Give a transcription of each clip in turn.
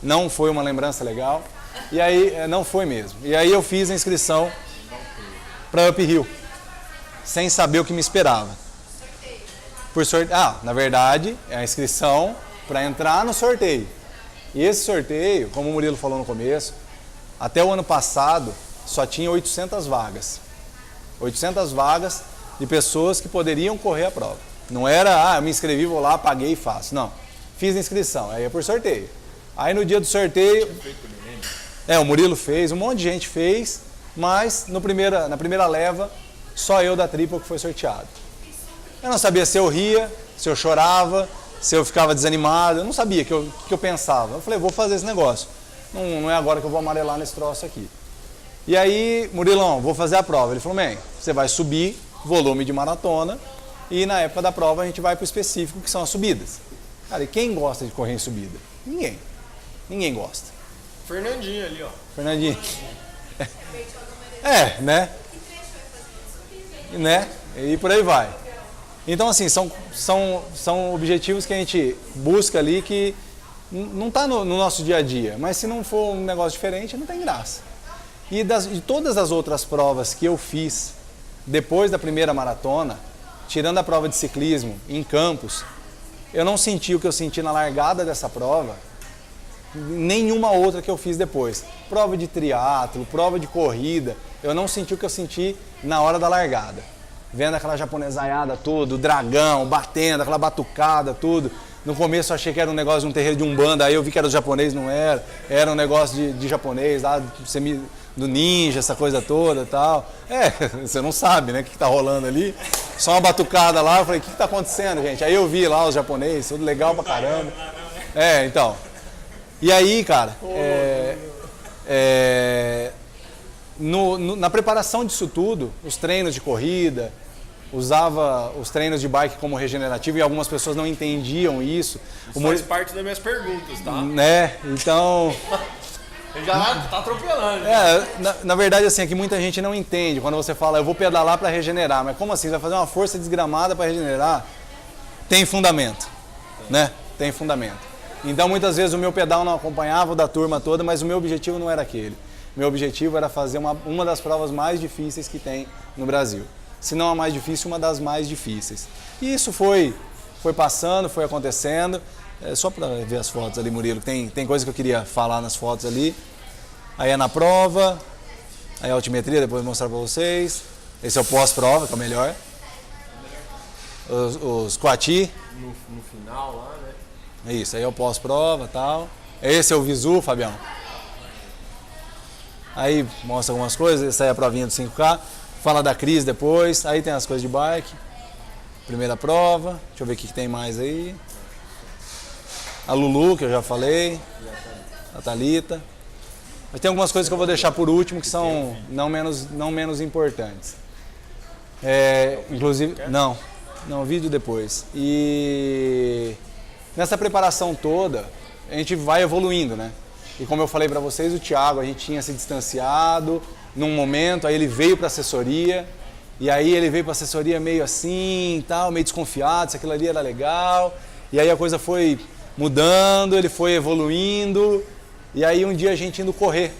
não foi uma lembrança legal. E aí, não foi mesmo. E aí eu fiz a inscrição para Uphill, sem saber o que me esperava. Na verdade, é a inscrição para entrar no sorteio. E esse sorteio, como o Murilo falou no começo, até o ano passado só tinha 800 vagas. 800 vagas de pessoas que poderiam correr a prova. Não era, eu me inscrevi, vou lá, paguei e faço. Não, fiz a inscrição, aí é por sorteio. Aí no dia do sorteio, o Murilo fez, um monte de gente fez, mas na primeira leva, só eu da tripla que foi sorteado. Eu não sabia se eu ria, se eu chorava, se eu ficava desanimado, eu não sabia o que eu pensava. Eu falei, vou fazer esse negócio. Não é agora que eu vou amarelar nesse troço aqui. E aí, Murilão, vou fazer a prova. Ele falou, você vai subir volume de maratona e na época da prova a gente vai para o específico, que são as subidas. Cara, e quem gosta de correr em subida? Ninguém. Ninguém gosta. Fernandinho ali, ó. Fernandinho. Né? E por aí vai. Então, assim, são objetivos que a gente busca ali que não está no nosso dia a dia. Mas se não for um negócio diferente, não tem graça. E de todas as outras provas que eu fiz depois da primeira maratona, tirando a prova de ciclismo em Campos, eu não senti o que eu senti na largada dessa prova, nenhuma outra que eu fiz depois. Prova de triatlo, prova de corrida, eu não senti o que eu senti na hora da largada. Vendo aquela japonesaiada tudo, o dragão, batendo, aquela batucada, tudo. No começo eu achei que era um negócio de um terreiro de Umbanda, aí eu vi que era do japonês, não era. Era um negócio de japonês, lá do ninja, essa coisa toda e tal. Você não sabe, né, o que tá rolando ali. Só uma batucada lá, eu falei, o que tá acontecendo, gente? Aí eu vi lá os japoneses, tudo legal pra caramba. Então. E aí, cara, na preparação disso tudo, os treinos de corrida, usava os treinos de bike como regenerativo e algumas pessoas não entendiam isso. Isso faz parte das minhas perguntas, tá? Então... Já tá atropelando. Na verdade, assim, é que muita gente não entende quando você fala, eu vou pedalar para regenerar. Mas como assim? Você vai fazer uma força desgramada para regenerar? Tem fundamento, né? Tem fundamento. Então, muitas vezes o meu pedal não acompanhava o da turma toda, mas o meu objetivo não era aquele. Meu objetivo era fazer uma das provas mais difíceis que tem no Brasil. Se não a mais difícil, uma das mais difíceis. E isso foi passando, foi acontecendo. Só para ver as fotos ali, Murilo, tem coisa que eu queria falar nas fotos ali. Aí é na prova, aí a altimetria, depois eu vou mostrar para vocês. Esse é o pós-prova, que é o melhor. Os Coati. No final lá, né? Isso, aí é o pós-prova e tal. Esse é o Visu, Fabião. Aí mostra algumas coisas, essa aí é a provinha do 5K. Fala da Cris depois, aí tem as coisas de bike. Primeira prova, deixa eu ver o que tem mais aí. A Lulu, que eu já falei. A Thalita. Mas tem algumas coisas que eu vou deixar por último que são não menos importantes. Inclusive, não, vídeo depois. E nessa preparação toda, a gente vai evoluindo, né? E como eu falei para vocês, o Thiago, a gente tinha se distanciado num momento, aí ele veio para a assessoria, e aí ele veio para a assessoria meio assim, tal, meio desconfiado, se aquilo ali era legal, e aí a coisa foi mudando, ele foi evoluindo, e aí um dia a gente indo correr,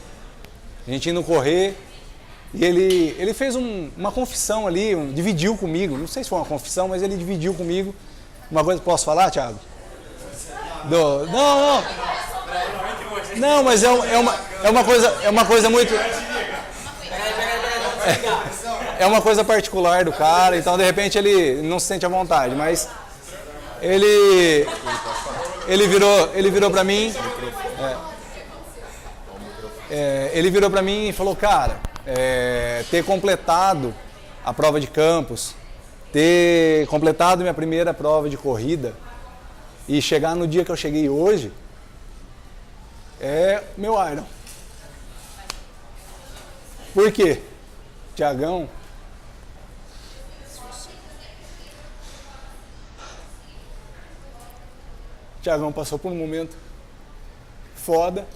e ele fez uma confissão ali, dividiu comigo, não sei se foi uma confissão, mas ele dividiu comigo uma coisa, posso falar, Thiago? Não, mas é uma coisa muito... É uma coisa particular do cara, então de repente ele não se sente à vontade, mas ele virou para mim, ele virou para mim e falou, cara, ter completado a prova de Campos, ter completado minha primeira prova de corrida e chegar no dia que eu cheguei hoje, é meu Iron. Por quê? Tiagão passou por um momento foda.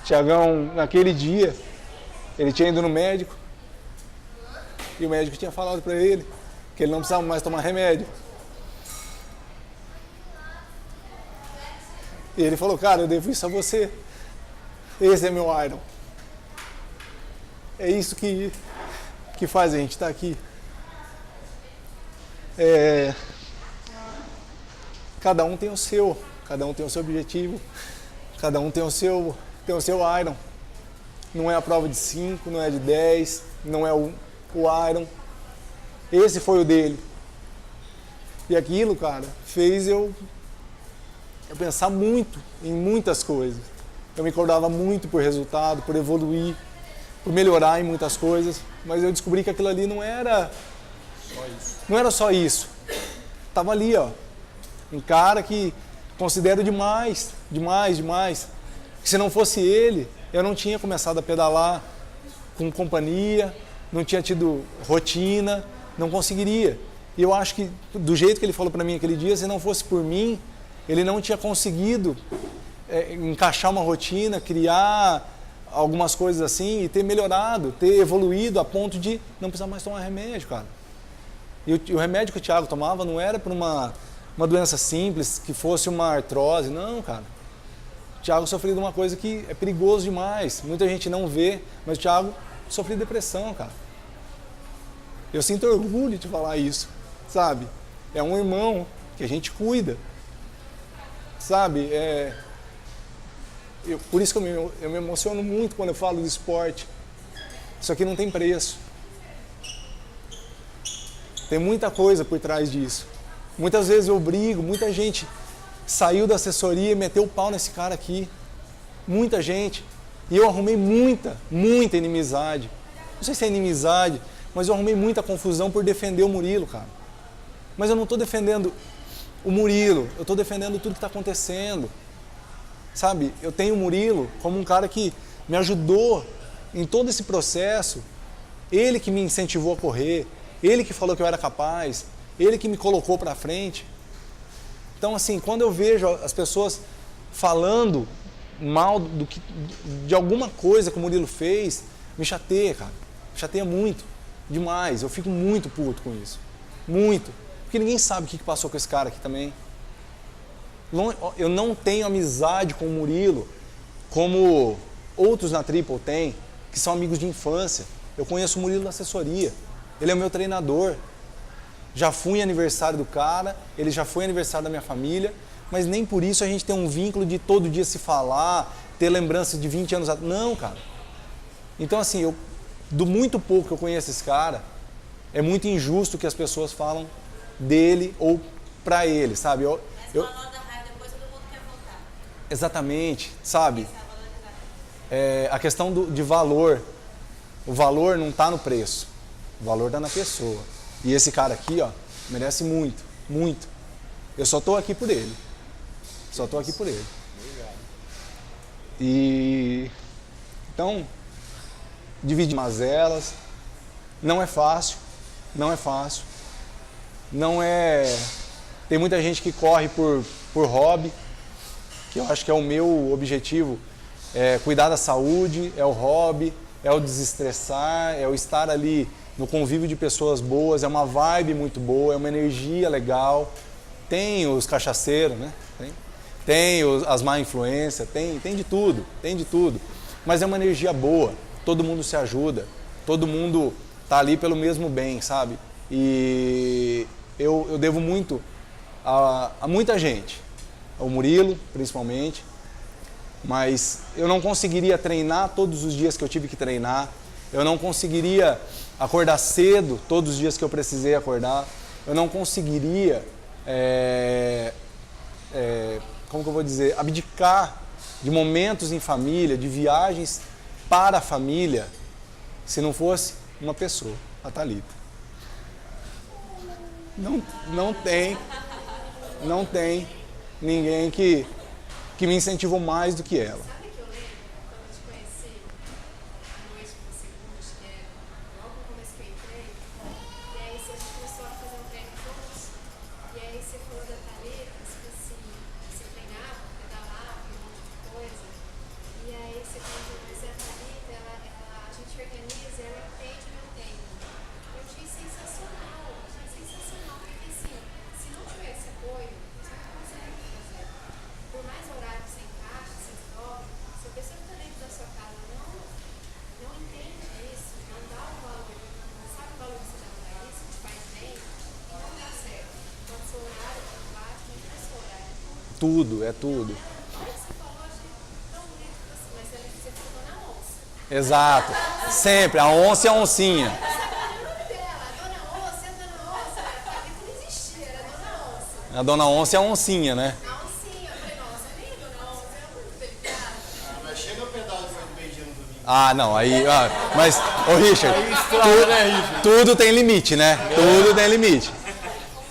Tiagão, naquele dia, ele tinha ido no médico e o médico tinha falado para ele que ele não precisava mais tomar remédio. E ele falou, cara, eu devo isso a você. Esse é meu Iron. É isso que faz a gente estar aqui. Cada um tem o seu objetivo, cada um tem o seu Iron. Não é a prova de 5, não é de 10, não é o Iron. Esse foi o dele. E aquilo, cara, fez eu pensar muito em muitas coisas. Eu me acordava muito por resultado, por evoluir, por melhorar em muitas coisas, mas eu descobri que aquilo ali não era só isso. Tava ali, ó, um cara que considero demais. Que se não fosse ele, eu não tinha começado a pedalar com companhia, não tinha tido rotina, não conseguiria. E eu acho que do jeito que ele falou para mim aquele dia, se não fosse por mim, ele não tinha conseguido encaixar uma rotina, criar algumas coisas assim e ter melhorado, ter evoluído a ponto de não precisar mais tomar remédio, cara. E o remédio que o Thiago tomava não era para uma doença simples, que fosse uma artrose, não, cara. O Thiago sofria de uma coisa que é perigoso demais, muita gente não vê, mas o Thiago sofria de depressão, cara. Eu sinto orgulho de falar isso, sabe? É um irmão que a gente cuida, sabe? Por isso que eu me emociono muito quando eu falo do esporte. Isso aqui não tem preço. Tem muita coisa por trás disso. Muitas vezes eu brigo, muita gente saiu da assessoria e meteu o pau nesse cara aqui. Muita gente. E eu arrumei muita inimizade. Não sei se é inimizade, mas eu arrumei muita confusão por defender o Murilo, cara. Mas eu não estou defendendo o Murilo, eu estou defendendo tudo que está acontecendo. Sabe, eu tenho o Murilo como um cara que me ajudou em todo esse processo. Ele que me incentivou a correr, ele que falou que eu era capaz, ele que me colocou para frente. Então, assim, quando eu vejo as pessoas falando mal de alguma coisa que o Murilo fez, me chateia, cara. Me chateia muito, demais. Eu fico muito puto com isso. Muito. Porque ninguém sabe o que passou com esse cara aqui também. Eu não tenho amizade com o Murilo como outros na Triple têm, que são amigos de infância. Eu conheço o Murilo da assessoria. Ele é o meu treinador. Já fui em aniversário do cara, ele já foi aniversário da minha família, mas nem por isso a gente tem um vínculo de todo dia se falar, ter lembrança de 20 anos atrás. Não, cara. Então, assim, do muito pouco que eu conheço esse cara, é muito injusto que as pessoas falam dele ou pra ele, sabe? Exatamente, sabe? A questão de valor. O valor não está no preço. O valor está na pessoa. E esse cara aqui, ó, merece muito, muito. Eu só estou aqui por ele. Só estou aqui por ele. E então, dividir mazelas. Não é fácil. Não é fácil. Não é. Tem muita gente que corre por hobby. Que eu acho que é o meu objetivo. É cuidar da saúde, é o hobby, é o desestressar, é o estar ali no convívio de pessoas boas, é uma vibe muito boa, é uma energia legal. Tem os cachaceiros, né? Tem as má influências, tem de tudo, tem de tudo. Mas é uma energia boa, todo mundo se ajuda, todo mundo tá ali pelo mesmo bem, sabe? E eu devo muito a muita gente, ao Murilo principalmente, mas eu não conseguiria treinar todos os dias que eu tive que treinar, eu não conseguiria acordar cedo todos os dias que eu precisei acordar, eu não conseguiria, como que eu vou dizer, abdicar de momentos em família, de viagens para a família, se não fosse uma pessoa, a Thalita. Não tem ninguém que me incentivou mais do que ela. Sabe que eu lembro quando eu te conheci, a noite que você acho que é logo no começo que eu entrei, e aí você começou a fazer um treino juntos, e aí você falou da Thalita, tipo assim, você treinava, pedalava, um monte de coisa, e aí você falou, mas a Thalita, a gente organiza, ela entende o meu tempo. Eu achei sensacional, porque assim, se não tivesse apoio, você não consegue fazer. Por mais horário que tudo, é tudo. Olha que você falou, achei tão bonito que você, mas você ficou na onça. Exato. Sempre, a onça e a oncinha. Você sabia o nome dela, a Dona Onça, a Dona Onça, a Thalita não existia, era a Dona Onça. A dona onça e a oncinha, né? A oncinha, eu falei, nossa, nem a Dona Onça, é muito delicado. Mas chega o pedal de Santo Beijinho no domingo. Ah, não, aí. Mas, ô Richard, Aí estraga, né, Richard? tudo tem limite, né? Tudo tem limite.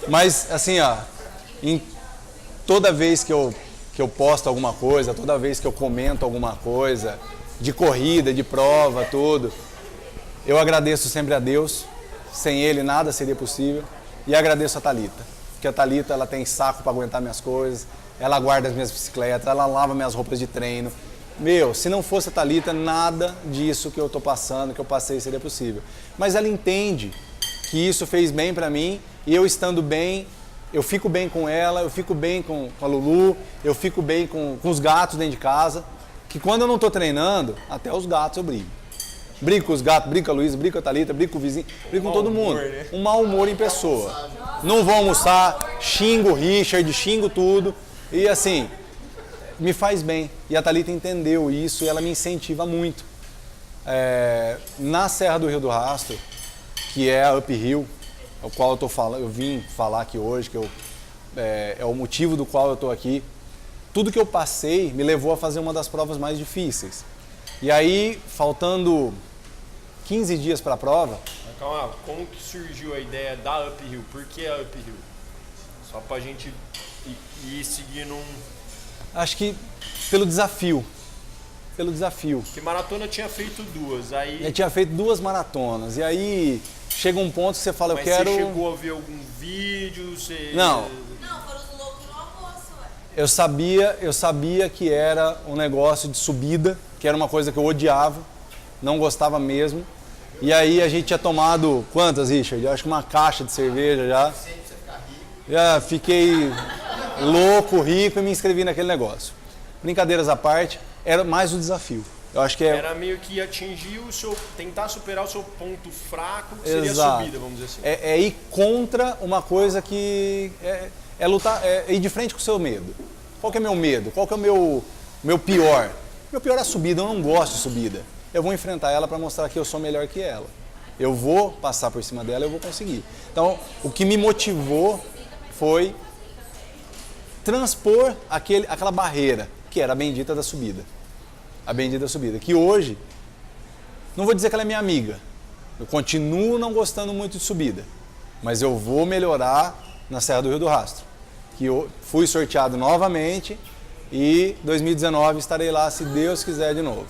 Mas, assim, ó, toda vez que eu posto alguma coisa, toda vez que eu comento alguma coisa, de corrida, de prova, tudo, eu agradeço sempre a Deus. Sem Ele nada seria possível. E agradeço a Thalita, porque a Thalita, ela tem saco para aguentar minhas coisas, ela guarda as minhas bicicletas, ela lava minhas roupas de treino. Meu, se não fosse a Thalita, nada disso que eu tô passando, que eu passei, seria possível. Mas ela entende que isso fez bem para mim, e eu estando bem, eu fico bem com ela, eu fico bem com a Lulu, eu fico bem com os gatos dentro de casa, que quando eu não tô treinando, até os gatos eu brigo. Brigo com os gatos, brigo com a Luísa, brigo com a Thalita, brigo com o vizinho, brigo com todo mundo. Né? Um mau humor em pessoa. Não vou almoçar, xingo o Richard, xingo tudo, e assim, me faz bem. E a Thalita entendeu isso e ela me incentiva muito. Na Serra do Rio do Rastro, que é a Uphill, o qual eu vim falar aqui hoje, que é o motivo do qual eu estou aqui. Tudo que eu passei me levou a fazer uma das provas mais difíceis. E aí, faltando 15 dias para a prova... Mas calma, como que surgiu a ideia da Uphill? Por que a Uphill? Só pra gente ir seguindo Acho que pelo desafio. Pelo desafio. Porque maratona tinha feito duas, aí... Eu tinha feito 2 maratonas. E aí, chega um ponto que você fala, Mas eu quero... você chegou a ver algum vídeo? Você... Não. Não, foram os loucos no almoço, ué. Eu sabia que era um negócio de subida, que era uma coisa que eu odiava, não gostava mesmo. E aí a gente tinha tomado, quantas, Richard? Eu acho que uma caixa de cerveja já. Já fiquei louco, rico e me inscrevi naquele negócio. Brincadeiras à parte, era mais o desafio. Eu acho que Era meio que atingir tentar superar o seu ponto fraco, que seria Exato. a subida, vamos dizer assim. É ir contra uma coisa que é lutar, é ir de frente com o seu medo. Qual que é meu medo? Qual que é o meu pior? Meu pior é a subida, eu não gosto de subida. Eu vou enfrentar ela para mostrar que eu sou melhor que ela. Eu vou passar por cima dela, eu vou conseguir. Então, o que me motivou foi transpor aquela barreira, que era a bendita da subida. A bendita subida, que hoje, não vou dizer que ela é minha amiga, eu continuo não gostando muito de subida, mas eu vou melhorar na Serra do Rio do Rastro, que eu fui sorteado novamente e 2019 estarei lá, se Deus quiser, de novo.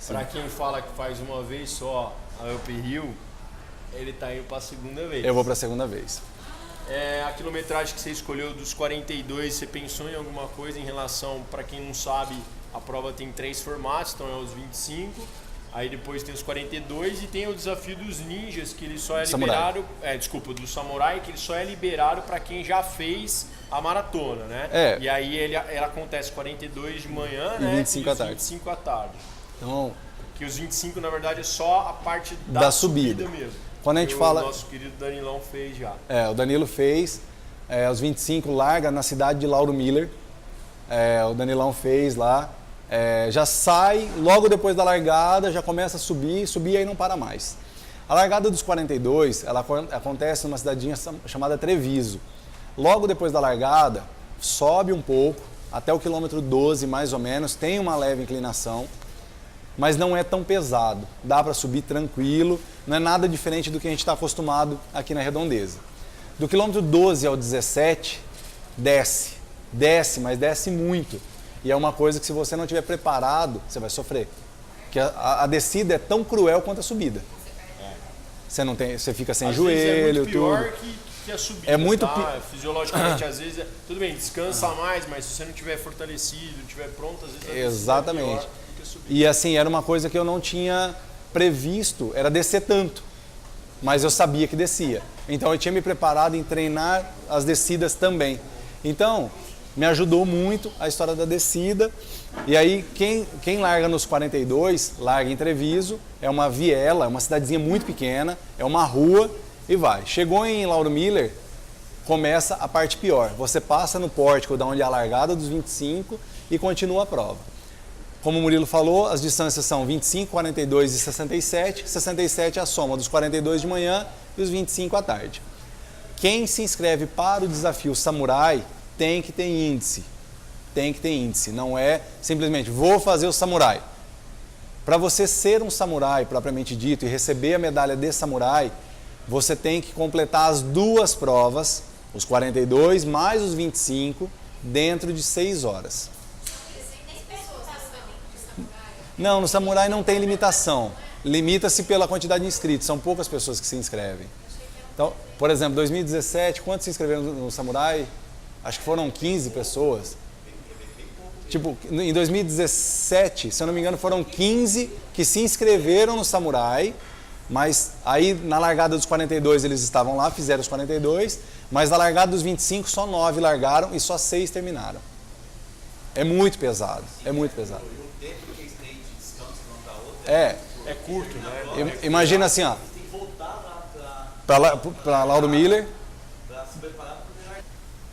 Pra quem fala que faz uma vez só a Uphill, ele tá indo pra segunda vez. Eu vou para a segunda vez. A quilometragem que você escolheu dos 42, você pensou em alguma coisa em relação, para quem não sabe, a prova tem 3 formatos, então é os 25, aí depois tem os 42 e tem o desafio dos ninjas, que ele só é liberado, do samurai, que ele só é liberado para quem já fez a maratona, né? E aí ela acontece 42 de manhã, e né? 25 e à os tarde. 25 à tarde. Então, Que os 25 na verdade é só a parte Da subida. mesmo. quando a gente que fala... o nosso querido Danilão fez já. O Danilo fez, os 25 larga na cidade de Lauro Miller, o Danilão fez lá, já sai, logo depois da largada, já começa a subir e aí não para mais. A largada dos 42, ela acontece numa cidadinha chamada Treviso. Logo depois da largada, sobe um pouco, até o quilômetro 12 mais ou menos, tem uma leve inclinação, mas não é tão pesado, dá para subir tranquilo, não é nada diferente do que a gente está acostumado aqui na Redondeza. Do quilômetro 12 ao 17, desce, mas desce muito. E é uma coisa que se você não estiver preparado, você vai sofrer. Porque a descida é tão cruel quanto a subida. Você fica sem Às joelho, vezes é muito pior tudo. que a subida, É muito fisiologicamente, às vezes, tudo bem, descansa mais, mas se você não estiver fortalecido, não estiver pronto, às vezes a descida Exatamente. é pior do que a subida. E assim, era uma coisa que eu não tinha previsto, era descer tanto. Mas eu sabia que descia. Então eu tinha me preparado em treinar as descidas também. Então, me ajudou muito a história da descida. E aí, quem larga nos 42, larga em Treviso, é uma viela, é uma cidadezinha muito pequena, é uma rua e vai. Chegou em Lauro Miller, começa a parte pior. Você passa no pórtico da onde é a largada dos 25 e continua a prova. Como o Murilo falou, as distâncias são 25, 42 e 67. 67 é a soma dos 42 de manhã e os 25 à tarde. Quem se inscreve para o desafio Samurai tem que ter índice. Tem que ter índice. Não é simplesmente vou fazer o Samurai. Para você ser um samurai propriamente dito e receber a medalha de samurai, você tem que completar as duas provas, os 42 mais os 25, dentro de 6 horas. Não, no samurai não tem limitação. Limita-se pela quantidade de inscritos, são poucas pessoas que se inscrevem. Então, por exemplo, 2017, quantos se inscreveram no samurai? Acho que foram 15 pessoas. Tipo, em 2017, se eu não me engano, foram 15 que se inscreveram no samurai, mas aí na largada dos 42 eles estavam lá, fizeram os 42, mas na largada dos 25 só 9 largaram e só 6 terminaram. É muito pesado, é muito pesado. É curto, né? Imagina assim, ó, para Lauro Miller.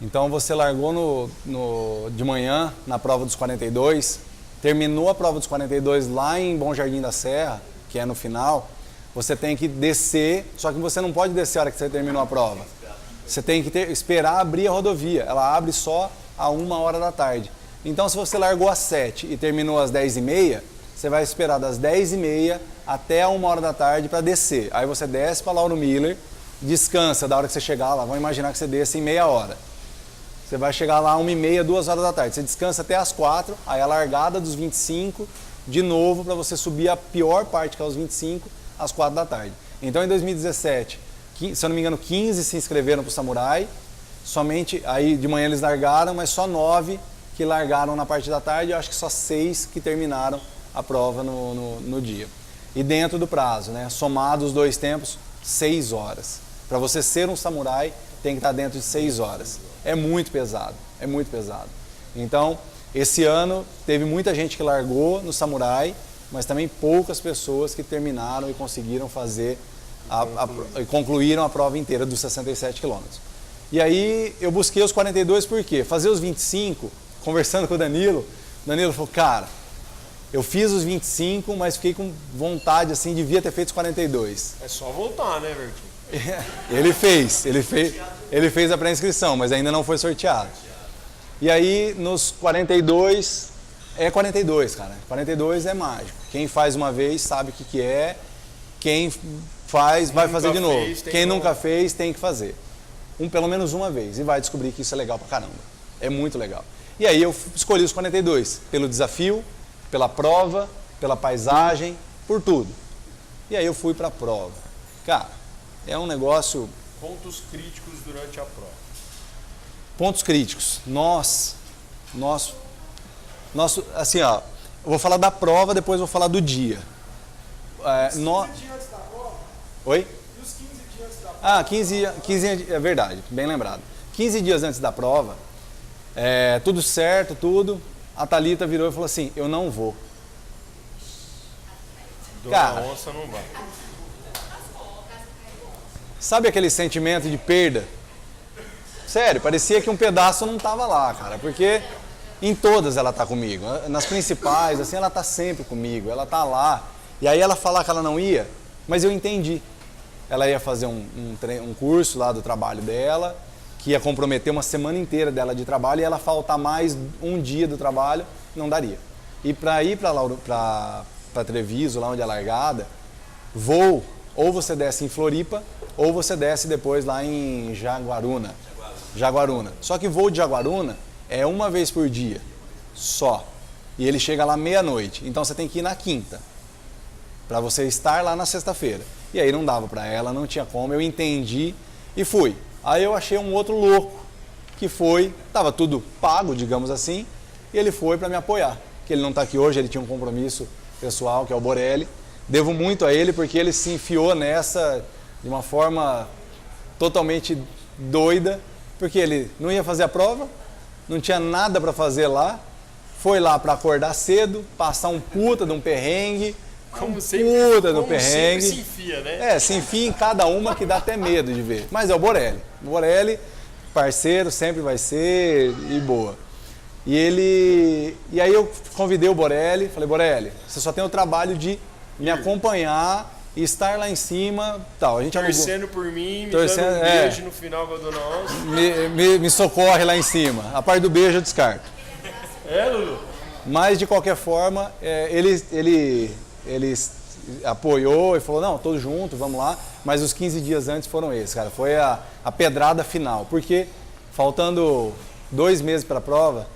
Então você largou de manhã na prova dos 42, terminou a prova dos 42 lá em Bom Jardim da Serra, que é no final, você tem que descer, só que você não pode descer a hora que você terminou a prova. Você tem que esperar abrir a rodovia, ela abre só a 1h da tarde. Então se você largou às 7 e terminou às 10h30, você vai esperar das 10h30 até a 1h da tarde para descer. Aí você desce para Lauro Miller, descansa da hora que você chegar lá, vamos imaginar que você desce em meia hora. Você vai chegar lá 1h30, 2h da tarde. Você descansa até as 4, aí a largada dos 25, de novo, para você subir a pior parte, que é os 25, às 4 da tarde. Então, em 2017, se eu não me engano, 15 se inscreveram para o Samurai. Somente, aí de manhã eles largaram, mas só 9 que largaram na parte da tarde. Eu acho que só 6 que terminaram a prova no dia. E dentro do prazo, né? Somado os dois tempos, 6 horas. Para você ser um Samurai, tem que estar dentro de 6 horas. É muito pesado, é muito pesado. Então, esse ano teve muita gente que largou no Samurai, mas também poucas pessoas que terminaram e conseguiram fazer, e concluíram a prova inteira dos 67 quilômetros. E aí eu busquei os 42 por quê? Fazer os 25, conversando com o Danilo falou, cara, eu fiz os 25, mas fiquei com vontade, assim, devia ter feito os 42. É só voltar, né, Bertinho? Ele fez a pré-inscrição, mas ainda não foi sorteado. E aí, nos 42, é 42, cara. 42 é mágico. Quem faz uma vez sabe o que é. Quem faz, vai fazer de novo. Quem nunca fez, tem que fazer. Pelo menos uma vez. E vai descobrir que isso é legal pra caramba. É muito legal. E aí eu escolhi os 42, pelo desafio, pela prova, pela paisagem, por tudo. E aí eu fui pra prova. Cara, é um negócio... Pontos críticos durante a prova. Pontos críticos. Assim, ó, eu vou falar da prova, depois vou falar do dia. 15 dias antes da prova? Oi? E os 15 dias antes da prova? 15 é verdade, bem lembrado. 15 dias antes da prova, tudo certo, tudo. A Thalita virou e falou assim, eu não vou. Dona Onça não vai. Sabe aquele sentimento de perda? Sério, parecia que um pedaço não estava lá, cara, porque em todas ela tá comigo. Nas principais, assim, ela tá sempre comigo, ela tá lá. E aí ela falar que ela não ia, mas eu entendi. Ela ia fazer um curso lá do trabalho dela, que ia comprometer uma semana inteira dela de trabalho, e ela faltar mais um dia do trabalho, não daria. E para ir para Treviso, lá onde é a largada, voo, ou você desce em Floripa, ou você desce depois lá em Jaguaruna. Só que voo de Jaguaruna é uma vez por dia, só. E ele chega lá meia-noite. Então você tem que ir na quinta, para você estar lá na sexta-feira. E aí não dava para ela, não tinha como, eu entendi e fui. Aí eu achei um outro louco, que foi, estava tudo pago, digamos assim, e ele foi para me apoiar. Que ele não está aqui hoje, ele tinha um compromisso pessoal, que é o Borelli. Devo muito a ele, porque ele se enfiou nessa de uma forma totalmente doida, porque ele não ia fazer a prova, não tinha nada para fazer lá, foi lá para acordar cedo, passar um puta de um perrengue, Se enfia, né? Se enfia em cada uma que dá até medo de ver. Mas é o Borelli. O Borelli parceiro, sempre vai ser e boa. E aí eu convidei o Borelli, falei, Borelli, você só tem o trabalho de me acompanhar e estar lá em cima, tal. A gente Torcendo por mim, me Torcendo, dando um beijo no final com a dona Onça. me socorre lá em cima. A parte do beijo eu descarto. É, Lulu? Mas de qualquer forma, ele apoiou e falou, não, tô junto, vamos lá. Mas os 15 dias antes foram esses, cara. Foi a pedrada final. Porque faltando 2 meses para a prova,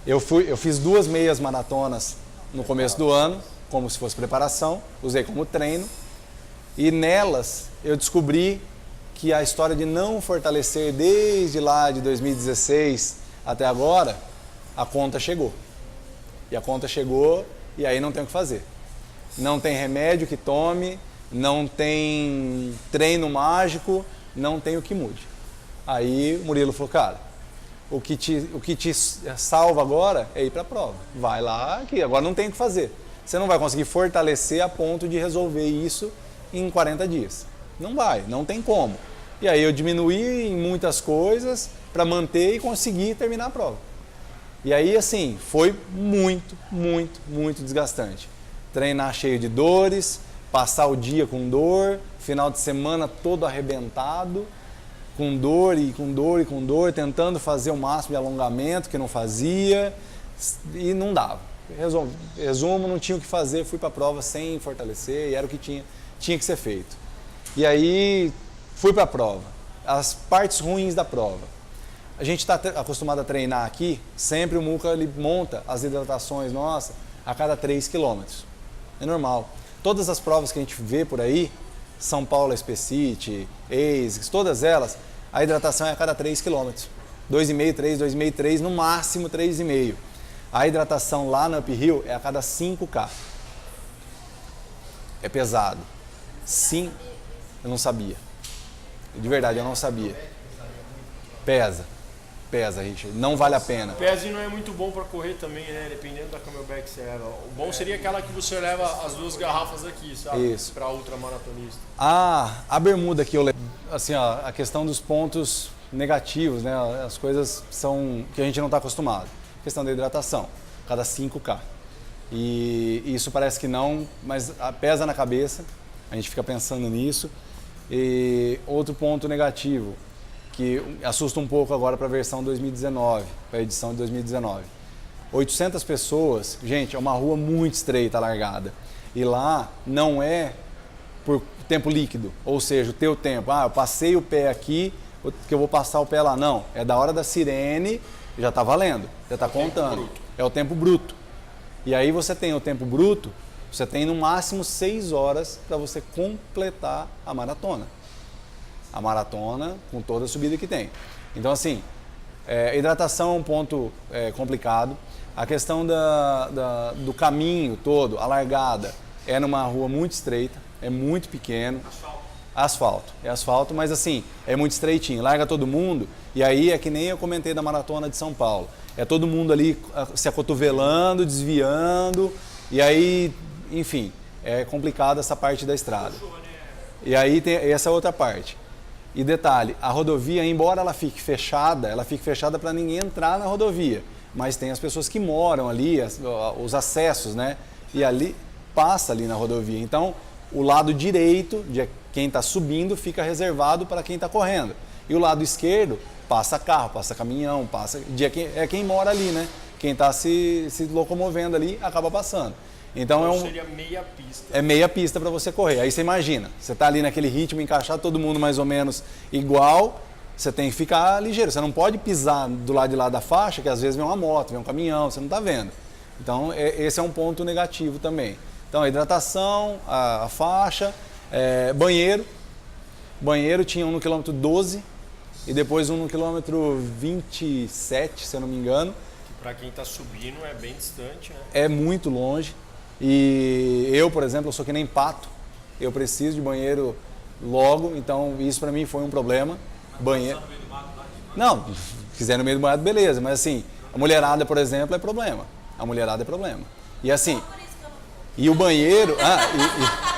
eu fiz 2 meias maratonas no começo do ano, como se fosse preparação, usei como treino. E nelas eu descobri que a história de não fortalecer desde lá de 2016 até agora, a conta chegou. E a conta chegou e aí não tem o que fazer. Não tem remédio que tome, não tem treino mágico, não tem o que mude. Aí o Murilo falou, cara, o que te salva agora é ir para a prova. Vai lá, que agora não tem o que fazer. Você não vai conseguir fortalecer a ponto de resolver isso em 40 dias. Não vai, não tem como. E aí eu diminuí em muitas coisas para manter e conseguir terminar a prova. E aí, assim, foi muito, muito, muito desgastante. Treinar cheio de dores, passar o dia com dor, final de semana todo arrebentado, com dor e com dor e com dor, tentando fazer o máximo de alongamento que não fazia e não dava. Resumo, não tinha o que fazer, fui para a prova sem fortalecer e era o que tinha que ser feito. E aí fui para a prova. As partes ruins da prova. A gente está acostumado a treinar aqui, sempre o Muca ele monta as hidratações nossas a cada 3 quilômetros. É normal. Todas as provas que a gente vê por aí, São Paulo Especite, ASICS, todas elas, a hidratação é a cada 3 quilômetros. 2,5, 3, 2,5, 3, no máximo 3,5. A hidratação lá no uphill é a cada 5K. É pesado. Sim, eu não sabia. De verdade, eu não sabia. Pesa, Richard. Não vale a pena. Pesa e não é muito bom para correr também, né? Dependendo da camelback que você leva. O bom seria aquela que você leva as 2 garrafas aqui, sabe? Isso. Para ultramaratonista. A bermuda que eu levo, assim, ó, a questão dos pontos negativos, né? As coisas são que a gente não está acostumado. Questão da hidratação, cada 5K. E isso parece que não, mas pesa na cabeça, a gente fica pensando nisso. E outro ponto negativo, que assusta um pouco agora para a versão 2019, para a edição de 2019. 800 pessoas, gente, é uma rua muito estreita, largada. E lá não é por tempo líquido, ou seja, o teu tempo. Eu passei o pé aqui, que eu vou passar o pé lá. Não, é da hora da sirene, já está valendo, já está contando. É o tempo bruto. E aí você tem o tempo bruto, você tem no máximo 6 horas para você completar a maratona. A maratona com toda a subida que tem. Então, assim, hidratação é um ponto complicado. A questão do caminho todo, a largada, é numa rua muito estreita, é muito pequeno. Asfalto. É asfalto, mas assim, é muito estreitinho. Larga todo mundo e aí é que nem eu comentei da maratona de São Paulo. É todo mundo ali se acotovelando, desviando e aí, enfim, é complicado essa parte da estrada. E aí tem essa outra parte. E detalhe, a rodovia, embora ela fique fechada para ninguém entrar na rodovia. Mas tem as pessoas que moram ali, os acessos, né? E ali, passa ali na rodovia. Então, o lado direito, de quem está subindo, fica reservado para quem está correndo. E o lado esquerdo, passa carro, passa caminhão, passa... quem mora ali, né? Quem está se locomovendo ali, acaba passando. Então seria meia pista. É meia pista para você correr. Aí você imagina, você está ali naquele ritmo, encaixar todo mundo mais ou menos igual, você tem que ficar ligeiro. Você não pode pisar do lado de lá da faixa, que às vezes vem uma moto, vem um caminhão, você não está vendo. Então esse é um ponto negativo também. Então a hidratação, a faixa, banheiro. Banheiro tinha um no quilômetro 12 e depois um no quilômetro 27, se eu não me engano. Para quem está subindo é bem distante, né? É muito longe. E eu, por exemplo, eu sou que nem pato. Eu preciso de banheiro logo, então isso para mim foi um problema. Banheiro. Não, se quiser no meio do mato, beleza, mas assim, a mulherada, por exemplo, é problema. A mulherada é problema. E assim, e o banheiro,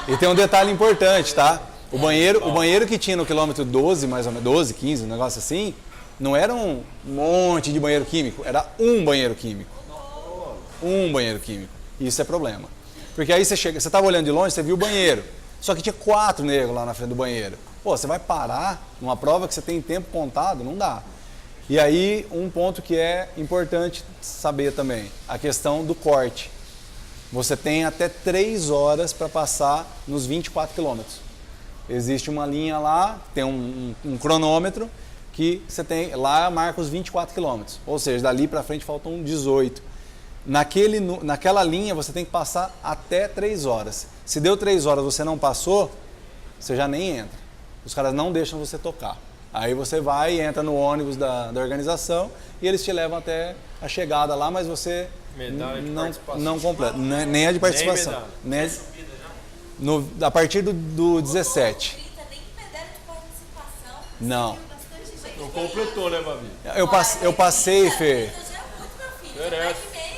e tem um detalhe importante, tá? O banheiro que tinha no quilômetro 12, mais ou menos, 12, 15, um negócio assim, Não era um monte de banheiro químico, era um banheiro químico. Um banheiro químico. Isso é problema. Porque aí você chega, você estava olhando de longe, você viu o banheiro. Só que tinha 4 negros lá na frente do banheiro. Pô, você vai parar numa prova que você tem tempo contado? Não dá. E aí, um ponto que é importante saber também, a questão do corte. Você tem até 3 horas para passar nos 24 quilômetros. Existe uma linha lá, tem um cronômetro, que você tem, lá marca os 24 quilômetros. Ou seja, dali para frente faltam 18. Naquela linha você tem que passar até 3 horas. Se deu 3 horas e você não passou, você já nem entra. Os caras não deixam você tocar. Aí você vai e entra no ônibus da organização e eles te levam até a chegada lá, mas você não completa. Nem a de participação. Nem a partir do 17. Nem medalha de participação. Não. Não completou, né, Babi? Eu passei, Fer.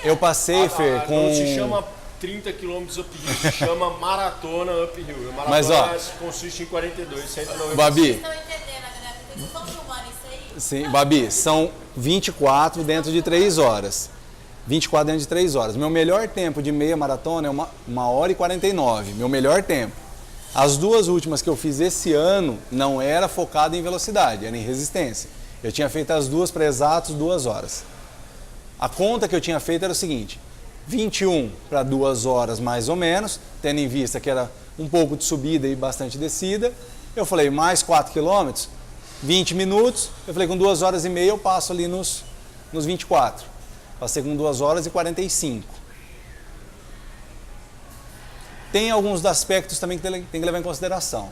Eu passei, Fer, com... Não se chama 30 km uphill, se chama maratona uphill. A maratona Mas, ó, consiste em 42, 190. Babi, Vocês estão entendendo, galera? Vocês estão filmando isso aí? sim, Babi, são 24 dentro de 3 horas. 24 dentro de 3 horas. Meu melhor tempo de meia maratona é 1h49. Meu melhor tempo. As 2 últimas que eu fiz esse ano não era focado em velocidade, era em resistência. Eu tinha feito as 2 para exatos 2 horas. A conta que eu tinha feito era o seguinte: 21 para 2 horas mais ou menos, tendo em vista que era um pouco de subida e bastante descida. Eu falei, mais 4 quilômetros, 20 minutos. Eu falei, com 2 horas e meia eu passo ali nos 24. Passei com 2 horas e 45. Tem alguns aspectos também que tem que levar em consideração.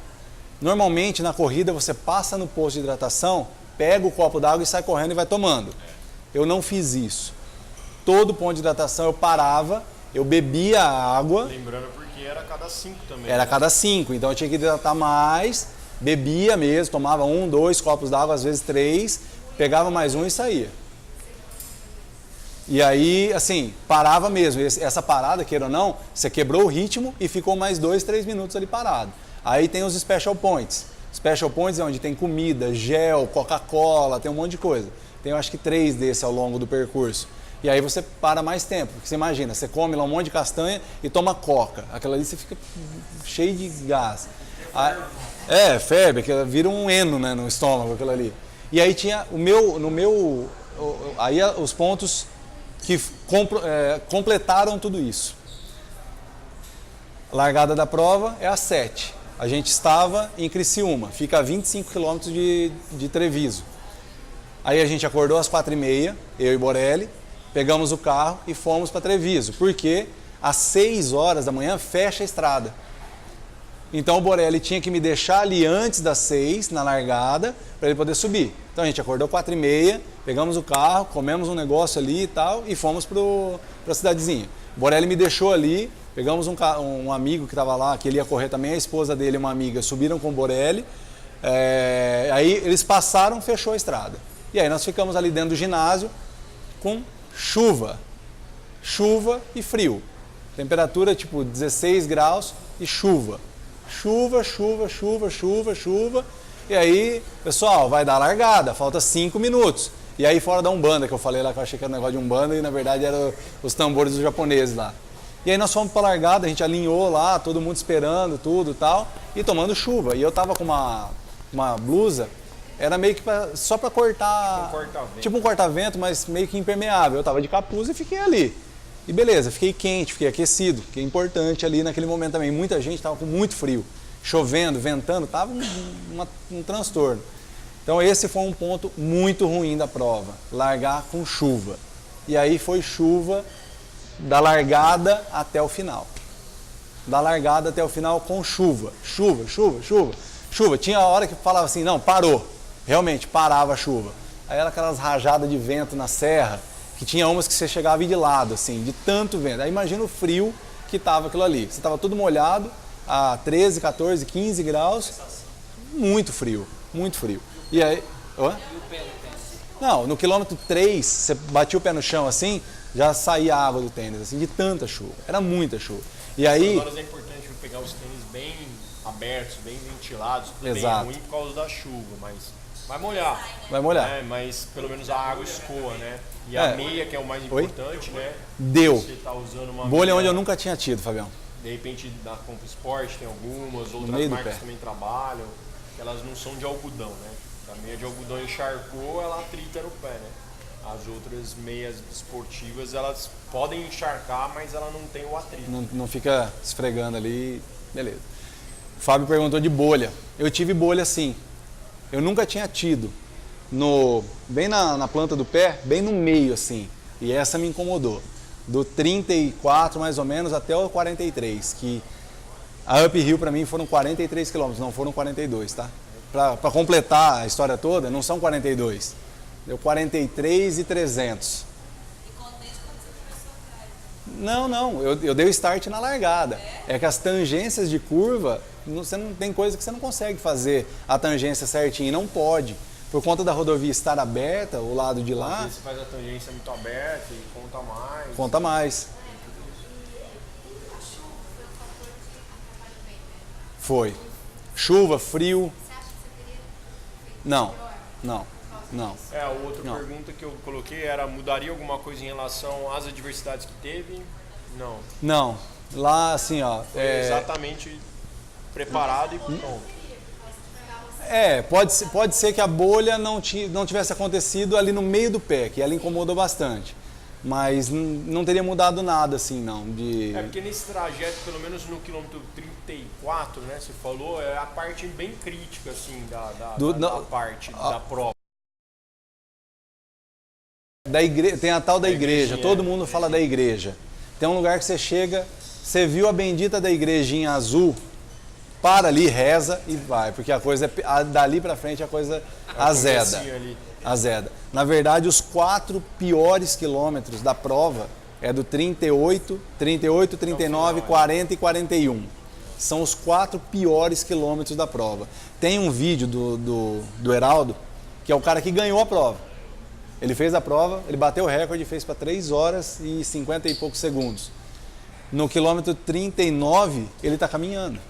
Normalmente na corrida você passa no posto de hidratação, pega o copo d'água e sai correndo e vai tomando. Eu não fiz isso. Todo ponto de hidratação eu parava, eu bebia a água. Lembrando porque era a cada 5 também. Era a cada 5, então eu tinha que hidratar mais, bebia mesmo, tomava 1, 2 copos d'água, às vezes 3, pegava mais um e saía. E aí, assim, parava mesmo. Essa parada, queira ou não, você quebrou o ritmo e ficou mais 2, 3 minutos ali parado. Aí tem os special points. Special points é onde tem comida, gel, Coca-Cola, tem um monte de coisa. Tem, eu acho que 3 desses ao longo do percurso. E aí você para mais tempo, porque você imagina, você come lá um monte de castanha e toma coca. Aquela ali você fica cheio de gás. Febre, que vira um eno, né, no estômago, aquilo ali. E aí tinha aí os pontos que completaram tudo isso. A largada da prova é às 7. A gente estava em Criciúma, fica a 25 quilômetros de Treviso. Aí a gente acordou às 4h30, eu e Borelli, pegamos o carro e fomos para Treviso, porque às 6 horas da manhã fecha a estrada. Então o Borelli tinha que me deixar ali antes das 6, na largada, para ele poder subir. Então a gente acordou 4h30, pegamos o carro, comemos um negócio ali e tal, e fomos para a cidadezinha. O Borelli me deixou ali, pegamos um amigo que estava lá, que ele ia correr também, a esposa dele e uma amiga subiram com o Borelli. Aí eles passaram, fechou a estrada. E aí nós ficamos ali dentro do ginásio com chuva e frio. Temperatura tipo 16 graus e chuva. Chuva. E aí, pessoal, vai dar largada, falta 5 minutos. E aí fora da Umbanda, que eu falei lá que eu achei que era um negócio de Umbanda e na verdade eram os tambores dos japoneses lá. E aí nós fomos para a largada, a gente alinhou lá, todo mundo esperando tudo e tal, e tomando chuva. E eu tava com uma blusa, era meio que só para cortar, tipo um corta-vento, mas meio que impermeável. Eu tava de capuz e fiquei ali. E beleza, fiquei quente, fiquei aquecido, fiquei importante ali naquele momento também. Muita gente tava com muito frio, chovendo, ventando, tava um transtorno. Então esse foi um ponto muito ruim da prova, largar com chuva. E aí foi chuva da largada até o final. Da largada até o final com chuva. Chuva. Tinha a hora que falava assim, não, parou. Realmente, parava a chuva. Aí era aquelas rajadas de vento na serra, que tinha umas que você chegava de lado, assim, de tanto vento. Aí imagina o frio que tava aquilo ali. Você tava tudo molhado, a 13, 14, 15 graus. Muito frio. E aí... Não, no quilômetro 3, você batia o pé no chão assim, já saía a água do tênis, assim, de tanta chuva. Era muita chuva. E aí... Agora é importante pegar os tênis bem abertos, bem ventilados. Tudo Exato. bem ruim por causa da chuva, mas Vai molhar. Vai molhar. Mas pelo menos a água escoa, né? E a meia, que é o mais importante, né? Deu. Você tá usando uma Bolha meia, onde eu nunca tinha tido, Fabião. de repente da Compra Sport tem algumas, outras meio do marcas pé. também trabalham, que elas não são de algodão, né? A meia de algodão encharcou, ela atrita no pé, né? As outras meias esportivas, elas podem encharcar, mas ela não tem o atrito. Não fica esfregando ali, beleza. O Fábio perguntou de bolha. Eu tive bolha sim. Eu nunca tinha tido. Bem na planta do pé, bem no meio assim. E essa me incomodou. Do 34 mais ou menos até o 43, que a uphill para mim foram 43 km, não foram 42, tá? Para completar a história toda, não são 42. Deu 43,300. E contente quando você começou atrás. Não, eu dei o start na largada. É que as tangências de curva, você não tem coisa que você não consegue fazer a tangência certinha, não pode. Por conta da rodovia estar aberta, o lado de Às lá, vezes você faz a tangência muito aberta e conta mais. conta mais. A chuva foi um fator que atrapalhou bem, né? Foi. Chuva, frio, Você acha que você teria feito não, melhor? não, não. A outra Não. pergunta que eu coloquei era, mudaria alguma coisa em relação às adversidades que teve? Não. Não, lá assim, ó, Foi exatamente preparado e pronto. pode ser que a bolha não tivesse acontecido ali no meio do pé, que ela incomodou bastante. Mas não teria mudado nada assim, não. Porque nesse trajeto, pelo menos no quilômetro 34, né, você falou, é a parte bem crítica, assim, da parte da prova. Tem a tal da igreja, igrejinha, todo mundo fala da igreja. Tem um lugar que você chega, você viu a bendita da igrejinha azul, para ali, reza e vai, porque a coisa dali pra frente a coisa azeda. comecinho ali. Azeda. Na verdade, os 4 piores quilômetros da prova é do 38, 39, 40 e 41. São os 4 piores quilômetros da prova. Tem um vídeo do Heraldo, que é o cara que ganhou a prova. Ele fez a prova, ele bateu o recorde, fez para 3 horas e 50 e poucos segundos. No quilômetro 39, ele está caminhando.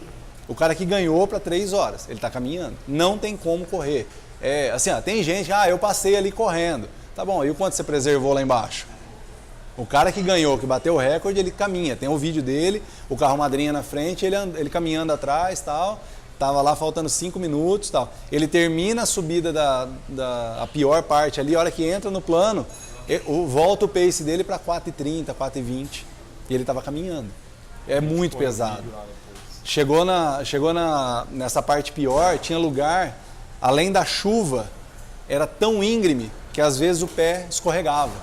O cara que ganhou para 3 horas, ele está caminhando. Não tem como correr. Assim, tem gente, eu passei ali correndo. Tá bom, e o quanto você preservou lá embaixo? O cara que ganhou, que bateu o recorde, ele caminha. Tem o vídeo dele, o carro madrinha na frente, ele caminhando atrás, tal. Tava lá faltando 5 minutos, tal. Ele termina a subida a pior parte ali, a hora que entra no plano, volta o pace dele para 4,30, 4,20. E ele estava caminhando. É muito pesado. Chegou nessa parte pior, tinha lugar, além da chuva, era tão íngreme que às vezes o pé escorregava.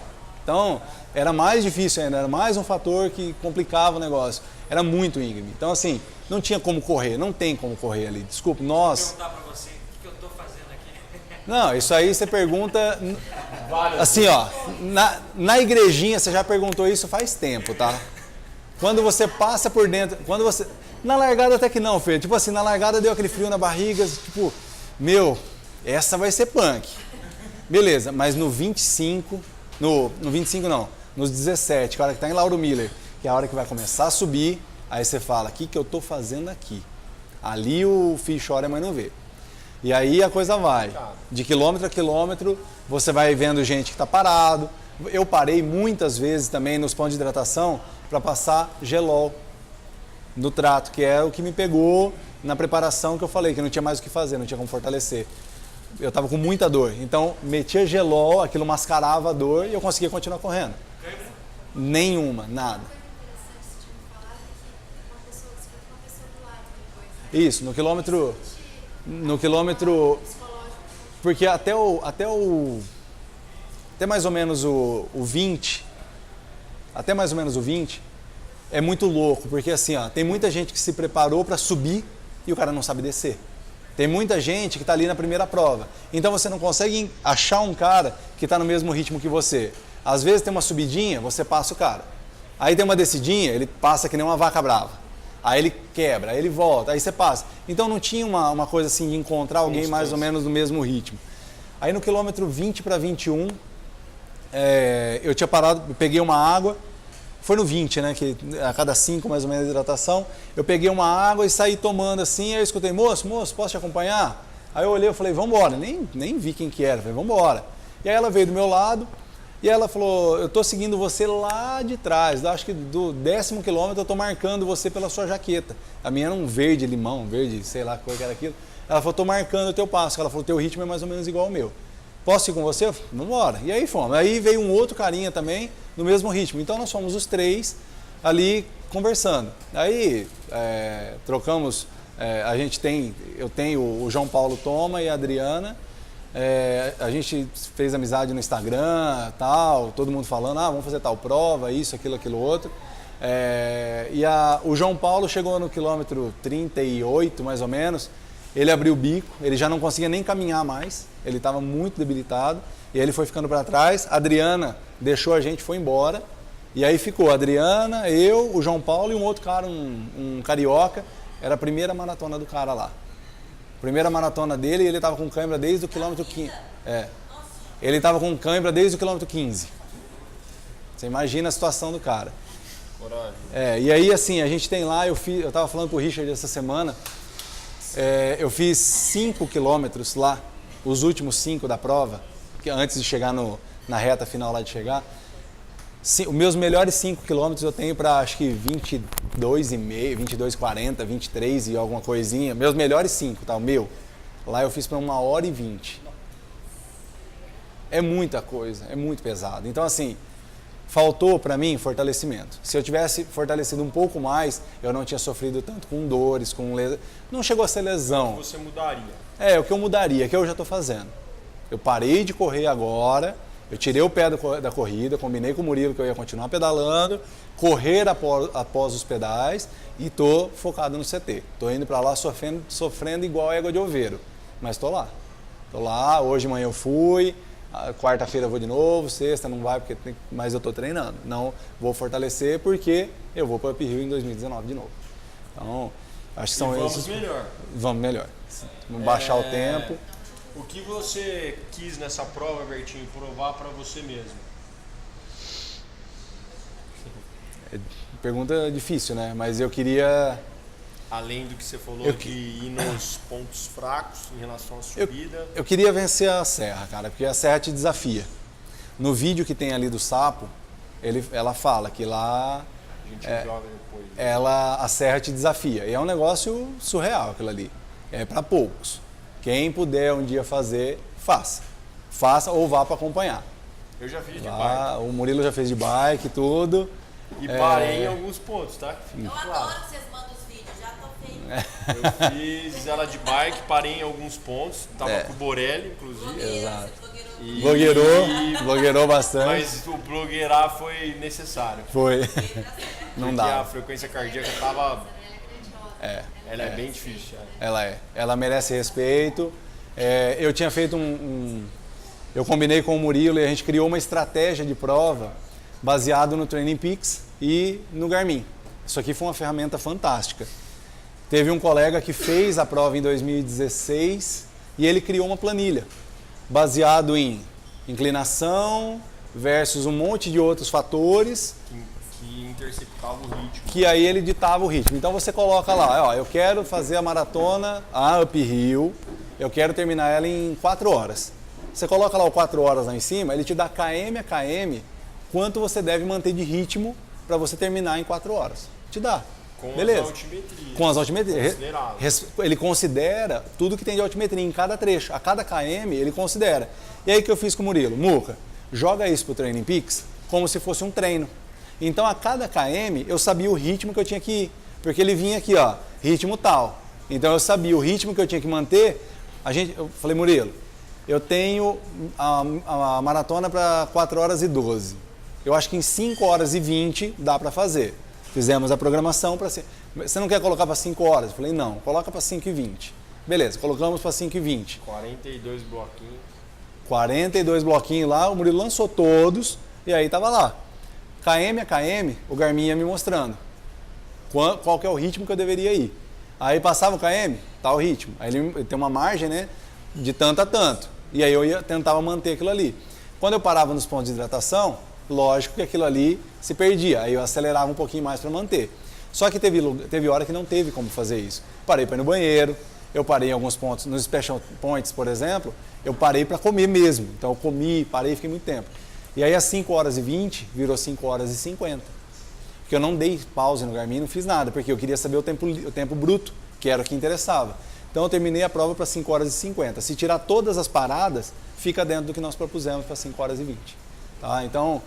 Então, era mais difícil ainda, era mais um fator que complicava o negócio. Era muito íngreme. Então, assim, não tinha como correr, não tem como correr ali. Desculpa, nós... Vou perguntar pra você, o que eu tô fazendo aqui? Não, isso aí você pergunta... Assim, ó, na igrejinha você já perguntou isso faz tempo, tá? Quando você passa por dentro... Na largada até que não, Fê. Tipo assim, na largada deu aquele frio na barriga, tipo... Essa vai ser punk. Beleza, mas no 25... No 25 não, nos 17, que é a hora que tá em Lauro Miller, que é a hora que vai começar a subir, aí você fala, o que eu tô fazendo aqui? Ali o filho chora, mas não vê. E aí a coisa vai, de quilômetro a quilômetro, você vai vendo gente que tá parado. Eu parei muitas vezes também nos pontos de hidratação para passar gelol no trato, que é o que me pegou na preparação que eu falei, que não tinha mais o que fazer, não tinha como fortalecer. Eu estava com muita dor, então metia gelol, aquilo mascarava a dor e eu conseguia continuar correndo. Nenhuma, nada. Isso, no quilômetro, porque até mais ou menos o 20, até mais ou menos o 20, é muito louco, porque assim, tem muita gente que se preparou para subir e o cara não sabe descer. Tem muita gente que está ali na primeira prova. Então você não consegue achar um cara que está no mesmo ritmo que você. Às vezes tem uma subidinha, você passa o cara. Aí tem uma descidinha, ele passa que nem uma vaca brava. Aí ele quebra, aí ele volta, aí você passa. Então não tinha uma coisa assim de encontrar alguém mais ou menos no mesmo ritmo. Aí no quilômetro 20 para 21, eu tinha parado, peguei uma água. Foi no 20, né, que a cada 5 mais ou menos de hidratação, eu peguei uma água e saí tomando assim, aí eu escutei, moço, posso te acompanhar? Aí eu olhei e falei, vambora, nem vi quem que era, falei, vambora. E aí ela veio do meu lado e ela falou, eu tô seguindo você lá de trás, eu acho que do 10º quilômetro eu tô marcando você pela sua jaqueta. A minha era um verde limão, verde, sei lá qual que era aquilo. Ela falou, tô marcando o teu passo, ela falou, teu ritmo é mais ou menos igual ao meu. Posso ir com você? Eu falei, vambora. E aí fomos. Aí veio um outro carinha também, no mesmo ritmo. Então nós fomos os 3 ali conversando. Aí trocamos, eu tenho o João Paulo Toma e a Adriana. A gente fez amizade no Instagram, tal, todo mundo falando, vamos fazer tal prova, isso, aquilo outro. O João Paulo chegou no quilômetro 38, mais ou menos, ele abriu o bico, ele já não conseguia nem caminhar mais, ele estava muito debilitado, e aí ele foi ficando para trás. A Adriana deixou a gente, foi embora, e aí ficou a Adriana, eu, o João Paulo e um outro cara, um carioca, era a primeira maratona do cara lá. Primeira maratona dele, e ele estava com cãibra desde o quilômetro 15. Ele estava com cãibra desde o quilômetro 15. Você imagina a situação do cara. Coragem. E aí, assim, a gente tem lá, eu estava falando pro Richard essa semana, eu fiz 5 quilômetros lá, os últimos 5 da prova, antes de chegar na reta final lá de chegar. Os meus melhores 5 quilômetros eu tenho para acho que 22,5, 22,40, 23 e alguma coisinha. Meus melhores 5, tá? O meu. Lá eu fiz para 1h20. É muita coisa, é muito pesado. Então, assim, faltou para mim fortalecimento. Se eu tivesse fortalecido um pouco mais, eu não tinha sofrido tanto com dores, com lesão. Não chegou a ser lesão. O que você mudaria? O que eu mudaria, que eu já estou fazendo. Eu parei de correr agora. Eu tirei o pé da corrida, combinei com o Murilo que eu ia continuar pedalando, correr após os pedais e tô focado no CT. Tô indo para lá sofrendo igual égua de oveiro, mas tô lá. Tô lá, hoje de manhã eu fui, quarta-feira eu vou de novo, sexta não vai, mas eu tô treinando. Não vou fortalecer porque eu vou para o Up Hill em 2019 de novo. Então, acho que são esses. Vamos melhor. Vamos melhor. Vamos baixar o tempo. O que você quis nessa prova, Bertinho, provar para você mesmo? Pergunta difícil, né? Mas eu queria... Além do que você falou de ir nos pontos fracos em relação à subida. Eu queria vencer a serra, cara, porque a serra te desafia. No vídeo que tem ali do sapo, ela fala que lá... A gente joga depois. A serra te desafia. E é um negócio surreal aquilo ali. É para poucos. Quem puder um dia fazer, faça. Faça ou vá para acompanhar. Eu já fiz de bike. O Murilo já fez de bike, tudo. E parei em alguns pontos, tá? Eu adoro que vocês mandam os vídeos, já tô feio. Eu fiz ela de bike, parei em alguns pontos. Tava com o Borelli, inclusive. Exato. Blogueiro. Blogueirou bastante. Mas o blogueirar foi necessário. Foi. Não Porque dá. a frequência cardíaca tava... Ela é bem difícil. Ela é. Ela merece respeito. Eu tinha feito eu combinei com o Murilo e a gente criou uma estratégia de prova baseado no Training Peaks e no Garmin. Isso aqui foi uma ferramenta fantástica. Teve um colega que fez a prova em 2016 e ele criou uma planilha baseado em inclinação versus um monte de outros fatores Que interceptava o ritmo. que aí ele ditava o ritmo. Então você coloca lá, eu quero fazer a maratona, a Up Hill, eu quero terminar ela em 4 horas. Você coloca lá o 4 horas lá em cima, ele te dá km a km quanto você deve manter de ritmo para você terminar em 4 horas. Te dá. Com Beleza. as altimetrias. Com as altimetrias. Considerável. Ele considera tudo que tem de altimetria em cada trecho. A cada km ele considera. E aí o que eu fiz com o Murilo? Muca, joga isso pro Training Peaks como se fosse um treino. Então a cada km eu sabia o ritmo que eu tinha que ir. Porque ele vinha aqui, ritmo tal. Então eu sabia o ritmo que eu tinha que manter. Eu falei, Murilo, eu tenho a maratona para 4 horas e 12. Eu acho que em 5 horas e 20 dá para fazer. Fizemos a programação para... Você não quer colocar para 5 horas? Eu falei, não, coloca para 5 e 20. Beleza, colocamos para 5 e 20. 42 bloquinhos. 42 bloquinhos lá, o Murilo lançou todos e aí tava lá. KM a KM, o Garmin ia me mostrando qual que é o ritmo que eu deveria ir. Aí passava o KM, tá o ritmo. Aí ele tem uma margem, né, de tanto a tanto. E aí eu tentava manter aquilo ali. Quando eu parava nos pontos de hidratação, lógico que aquilo ali se perdia. Aí eu acelerava um pouquinho mais para manter. Só que teve hora que não teve como fazer isso. Parei para ir no banheiro, eu parei em alguns pontos. Nos special points, por exemplo, eu parei para comer mesmo. Então eu comi, parei e fiquei muito tempo. E aí às 5h20 virou 5h50. Porque eu não dei pause no Garmin, não fiz nada, porque eu queria saber o tempo bruto, que era o que interessava. Então eu terminei a prova para 5h50. Se tirar todas as paradas, fica dentro do que nós propusemos para 5h20. Tá? Então,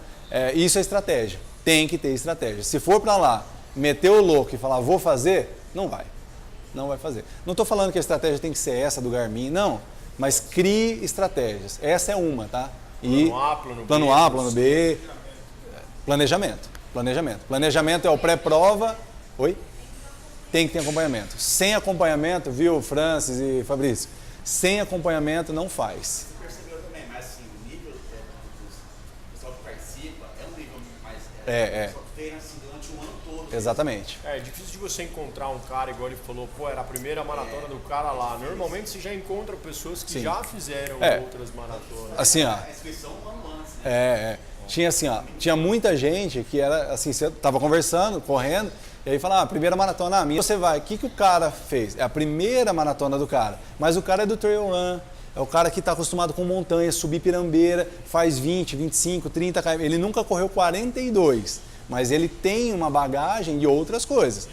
isso é estratégia. Tem que ter estratégia. Se for para lá, meter o louco e falar, vou fazer, não vai. Não vai fazer. Não estou falando que a estratégia tem que ser essa do Garmin, não. Mas crie estratégias. Essa é uma, tá? E plano A, plano B. Planejamento. Planejamento é o pré-prova. Oi? Tem que ter acompanhamento. Sem acompanhamento, viu, Francis e Fabrício? Sem acompanhamento não faz. Você percebeu também, mas assim, o nível do pessoal que participa é um nível mais... Só que treina assim durante o ano todo. Exatamente. É difícil de você encontrar um cara, igual ele falou, pô, era a primeira maratona do cara lá. Normalmente você já encontra pessoas que já fizeram outras maratonas. Assim, ó. A inscrição um ano antes, né? Tinha assim, ó, tinha muita gente que era assim, você tava conversando, correndo, e aí falava, primeira maratona a minha, você vai, o que o cara fez? É a primeira maratona do cara, mas o cara é do trail run, é o cara que está acostumado com montanha, subir pirambeira, faz 20, 25, 30 km, ele nunca correu 42, mas ele tem uma bagagem de outras coisas.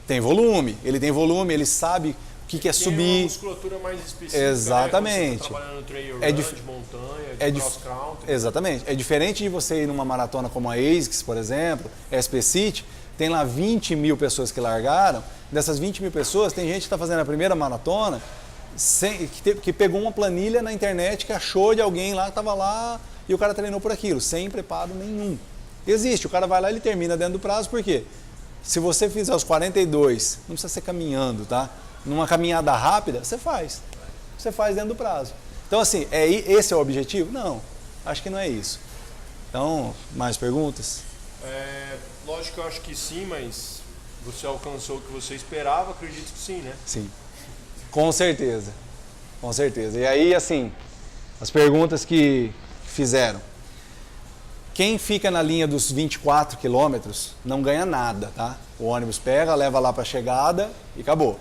Tem volume, ele sabe o que é subir. Tem uma musculatura mais específica. Exatamente. Né? Você tá trabalhando no trail run, de montanha, de cross-country. Exatamente. É diferente de você ir numa maratona como a ASICS, por exemplo, SP City, tem lá 20 mil pessoas que largaram. Dessas 20 mil pessoas, tem gente que está fazendo a primeira maratona que pegou uma planilha na internet que achou de alguém lá que estava lá e o cara treinou por aquilo, sem preparo nenhum. Existe, o cara vai lá e ele termina dentro do prazo, por quê? Se você fizer os 42, não precisa ser caminhando, tá? Numa caminhada rápida, você faz. Você faz dentro do prazo. Então, assim, esse é o objetivo? Não, acho que não é isso. Então, mais perguntas? Lógico que eu acho que sim, mas você alcançou o que você esperava, acredito que sim, né? Sim, com certeza. Com certeza. E aí, assim, as perguntas que fizeram. Quem fica na linha dos 24 quilômetros não ganha nada, tá? O ônibus pega, leva lá para a chegada e acabou.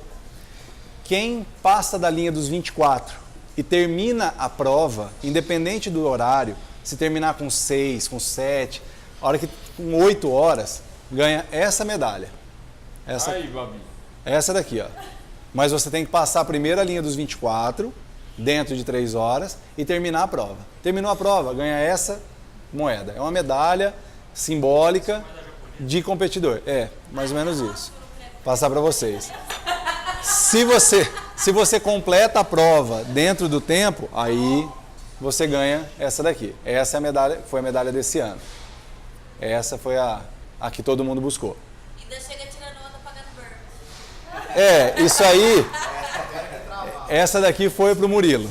Quem passa da linha dos 24 e termina a prova, independente do horário, se terminar com 6, com 7, a hora que com 8 horas, ganha essa medalha. Aí, Babi. Essa daqui, ó. Mas você tem que passar a primeira linha dos 24, dentro de 3 horas, e terminar a prova. Terminou a prova, ganha essa moeda. É uma medalha simbólica de competidor. É, mais ou menos isso. Passar para vocês. Se você completa a prova dentro do tempo, aí você ganha essa daqui. Essa é a medalha, foi a medalha desse ano. Essa foi a que todo mundo buscou. Ainda chega tirando onda pagando burp. Isso aí. Essa daqui foi pro Murilo.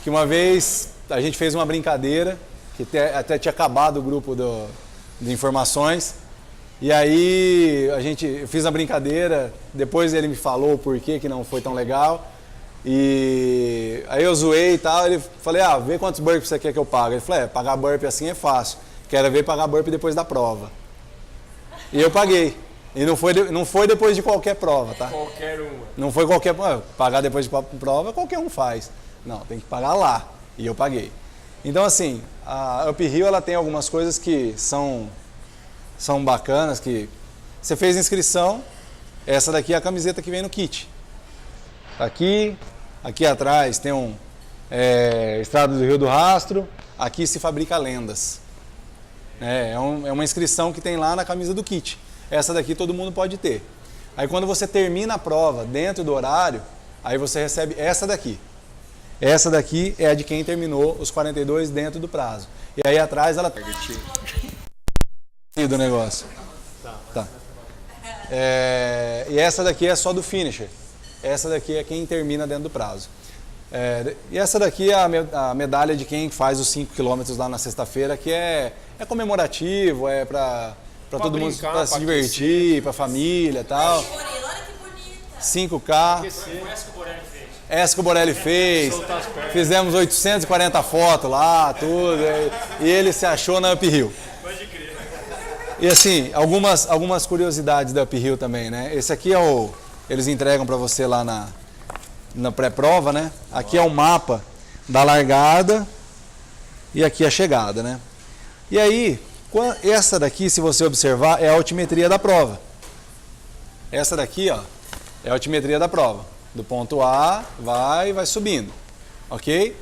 Que uma vez a gente fez uma brincadeira, que até tinha acabado o grupo de informações. E aí eu fiz a brincadeira, depois ele me falou o porquê que não foi tão legal. E aí eu zoei e tal, falei, vê quantos burpees você quer que eu pague. Ele falou, pagar burpee assim é fácil, quero ver pagar burpee depois da prova. E eu paguei. E não foi depois de qualquer prova, tá? Qualquer uma. Não foi qualquer prova, pagar depois de prova qualquer um faz. Não, tem que pagar lá. E eu paguei. Então assim, a Uphill ela tem algumas coisas que são bacanas, que você fez inscrição, essa daqui é a camiseta que vem no kit. Aqui atrás tem Estrada do Rio do Rastro, aqui se fabrica lendas. É uma inscrição que tem lá na camisa do kit. Essa daqui todo mundo pode ter. Aí quando você termina a prova dentro do horário, aí você recebe essa daqui. Essa daqui é a de quem terminou os 42 dentro do prazo. E aí atrás ela do negócio. Tá. E essa daqui é só do finisher. Essa daqui é quem termina dentro do prazo. E essa daqui é a medalha de quem faz os 5 km lá na sexta-feira, que é comemorativo, é para todo mundo pra se divertir, para família e tal. Olha que bonita. 5K. Essa que o Borelli fez. Fizemos 840 fotos lá, tudo. E ele se achou na Uphill. Pode crer. E assim, algumas curiosidades da Uphill também, né? Esse aqui eles entregam para você lá na pré-prova, né? Aqui é o mapa da largada e aqui a chegada, né? E aí, essa daqui, se você observar, é a altimetria da prova. Essa daqui, ó, é a altimetria da prova. Do ponto A, vai subindo, ok?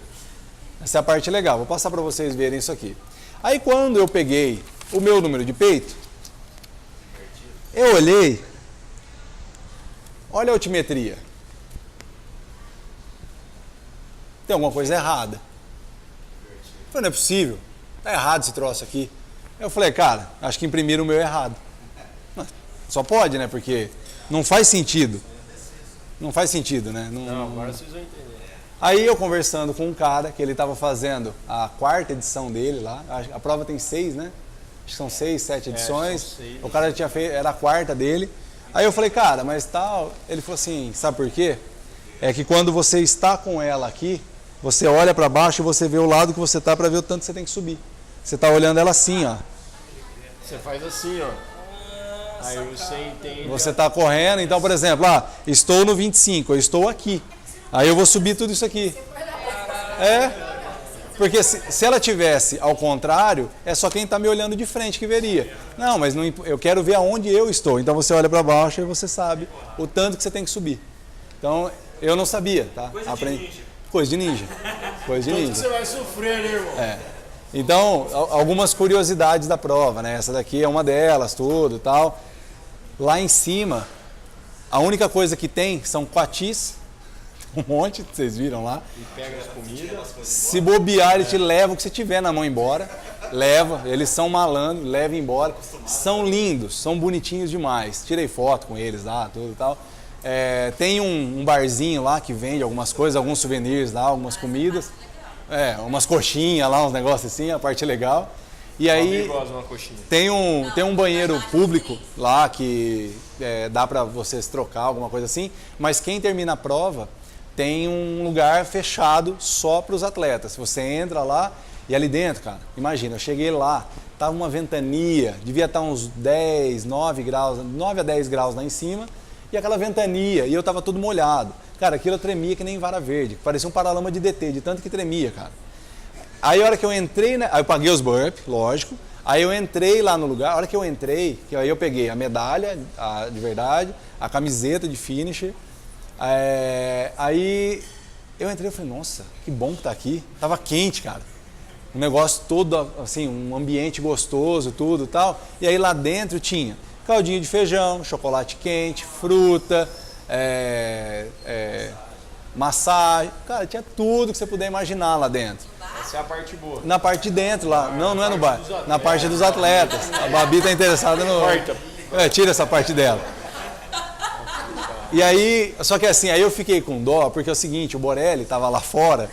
Essa é a parte legal, vou passar para vocês verem isso aqui. Aí quando eu peguei o meu número de peito, eu olhei, olha a altimetria. Tem alguma coisa errada. Eu falei, não é possível, tá errado esse troço aqui. Eu falei, cara, acho que imprimiram o meu errado. Só pode, né? Porque não faz sentido. Não faz sentido, né? Não, agora vocês vão entender. Aí eu conversando com um cara que ele estava fazendo a 4ª edição dele lá. A prova tem 6, né? Acho que são 6, 7 edições. são 6. O cara tinha feito, era a 4ª dele. Aí eu falei, cara, mas tal. Ele falou assim, sabe por quê? É que quando você está com ela aqui, você olha para baixo e você vê o lado que você tá para ver o tanto que você tem que subir. Você está olhando ela assim, ó. Você faz assim, ó. Aí você entende. Você está correndo, então, por exemplo, estou no 25, eu estou aqui. Aí eu vou subir tudo isso aqui. Porque se ela tivesse ao contrário, é só quem está me olhando de frente que veria. Não, mas eu quero ver aonde eu estou. Então você olha para baixo e você sabe o tanto que você tem que subir. Então, eu não sabia, tá? Coisa de ninja. Coisa de ninja. Você vai sofrer, né, irmão? Então, algumas curiosidades da prova, né? Essa daqui é uma delas, tudo e tal. Lá em cima, a única coisa que tem são coatis, um monte, vocês viram lá. E pega as comidas. Se bobear, ele te leva o que você tiver na mão embora. Leva, eles são malandros, leva embora. São lindos, são bonitinhos demais. Tirei foto com eles lá, tudo e tal. Tem um barzinho lá que vende algumas coisas, alguns souvenirs lá, algumas comidas. Umas coxinhas lá, uns negócios assim, a parte legal. E aí tem um banheiro público lá que dá para vocês trocar, alguma coisa assim. Mas quem termina a prova tem um lugar fechado só para os atletas. Você entra lá e ali dentro, cara, imagina, eu cheguei lá, tava uma ventania, devia estar uns 9 graus, 9 a 10 graus lá em cima. E aquela ventania, e eu tava todo molhado. Cara, aquilo eu tremia que nem vara verde, parecia um paralama de DT, de tanto que tremia, cara. Aí a hora que eu entrei, aí eu paguei os burpees, lógico. Aí eu entrei lá no lugar, a hora que eu entrei, que aí eu peguei a medalha de verdade, a camiseta de finisher. Aí eu entrei e falei, nossa, que bom que tá aqui. Tava quente, cara. Um negócio todo, assim, um ambiente gostoso, tudo e tal. E aí lá dentro tinha caldinho de feijão, chocolate quente, fruta, massagem. Cara, tinha tudo que você puder imaginar lá dentro. Essa é a parte boa. Na parte de dentro lá. Não é no bar. Na parte dos atletas. A Babi tá interessada no... Tira essa parte dela. E aí, só que assim, aí eu fiquei com dó, porque é o seguinte, o Borelli tava lá fora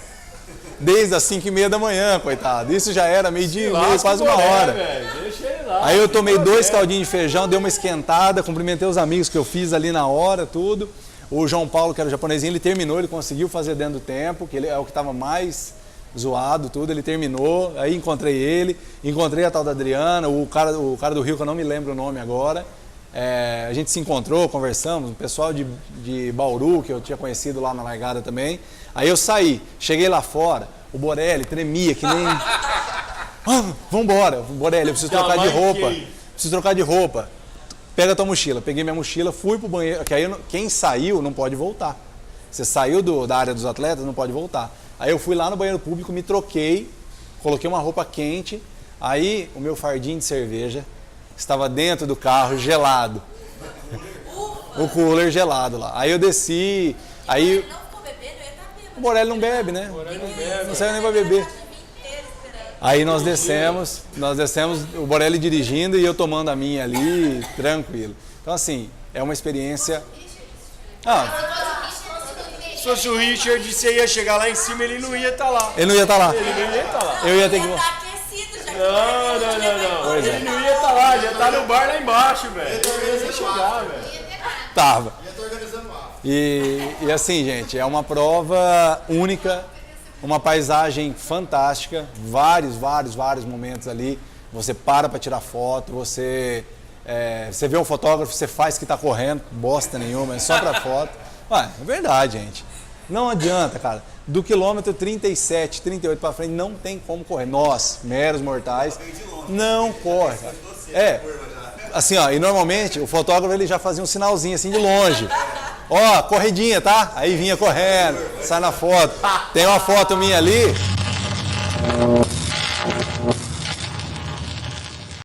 desde as 5h30 da manhã, coitado. Isso já era meio-dia e meio, quase uma hora. Deixa ele lá. Aí eu tomei 2 caldinhos de feijão, dei uma esquentada, cumprimentei os amigos que eu fiz ali na hora, tudo. O João Paulo, que era o japonesinho, ele terminou, ele conseguiu fazer dentro do tempo, que ele é o que estava mais zoado, tudo, ele terminou. Aí encontrei ele, encontrei a tal da Adriana, o cara do Rio, que eu não me lembro o nome agora. A gente se encontrou, conversamos, o pessoal de Bauru, que eu tinha conhecido lá na largada também. Aí eu saí, cheguei lá fora, o Borelli tremia que nem... vambora, Borelli, eu preciso trocar de roupa. Preciso trocar de roupa. Pega a tua mochila. Peguei minha mochila, fui pro banheiro, que aí quem saiu não pode voltar. Você saiu da área dos atletas, não pode voltar. Aí eu fui lá no banheiro público, me troquei, coloquei uma roupa quente, aí o meu fardinho de cerveja estava dentro do carro, gelado. O cooler gelado lá. Aí eu desci, aí... O Borelli não bebe, né? Não saiu nem pra beber. Aí nós descemos, o Borelli dirigindo e eu tomando a minha ali, tranquilo. Então assim, é uma experiência... Se fosse o Richard, você ia chegar lá em cima, ele não ia estar lá. Ele não ia estar lá. Eu ia ter que... Não. Ele não ia estar lá, ele ia estar no bar lá embaixo, velho. Ele ia chegar, velho. Tava. E assim, gente, é uma prova única, uma paisagem fantástica, vários momentos ali. Você para tirar foto, você vê um fotógrafo, você faz que tá correndo, bosta nenhuma, é só pra foto. É verdade, gente. Não adianta, cara. Do quilômetro 37, 38 para frente, não tem como correr. Nós, meros mortais, não corre, cara. É, assim, ó, e normalmente o fotógrafo ele já fazia um sinalzinho assim de longe. Ó, corridinha, tá? Aí vinha correndo, sai na foto. Tem uma foto minha ali.